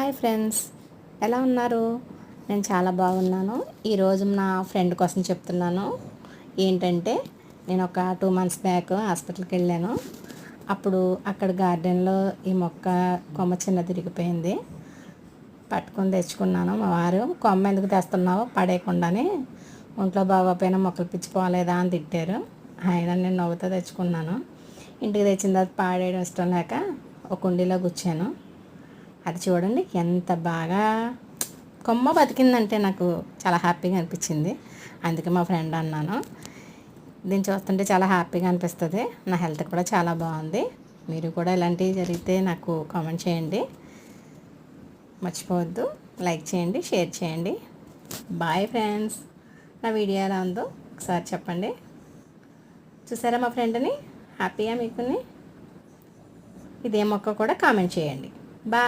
Hi friends, ఎలా ఉన్నారు? నేను చాలా బాగున్నాను. ఈరోజు నా ఫ్రెండ్ కోసం చెప్తున్నాను. ఏంటంటే నేను ఒక 2 months బ్యాక్ హాస్పిటల్కి వెళ్ళాను. అప్పుడు అక్కడ గార్డెన్లో ఈ మొక్క కొమ్మ చిన్న తిరిగిపోయింది. పట్టుకొని తెచ్చుకున్నాను. మా వారు కొమ్మ ఎందుకు తెస్తున్నావు పడేయకుండానే, ఒంట్లో బాగోపోయినా మొక్కలు పిచ్చిపోలేదా అని తిట్టారు. అయినా నేను నవ్వుతో తెచ్చుకున్నాను. ఇంటికి తెచ్చిన తర్వాత పాడేయడం ఇష్టం లేక ఒక కుండీలో గుచ్చాను. అది చూడండి ఎంత బాగా కొమ్మ బతికిందంటే నాకు చాలా హ్యాపీగా అనిపించింది. అందుకే మా ఫ్రెండ్ అన్నాను, దీన్ని చూస్తుంటే చాలా హ్యాపీగా అనిపిస్తుంది. నా హెల్త్ కూడా చాలా బాగుంది. మీరు కూడా ఇలాంటివి జరిగితే నాకు కామెంట్ చేయండి. మర్చిపోవద్దు, లైక్ చేయండి, షేర్ చేయండి. Bye friends. నా వీడియో ఎలా ఉందో ఒకసారి చెప్పండి. చూసారా మా ఫ్రెండ్ని? హ్యాపీగా మీకుని ఇదే మొక్క కూడా కామెంట్ చేయండి. బాయ్.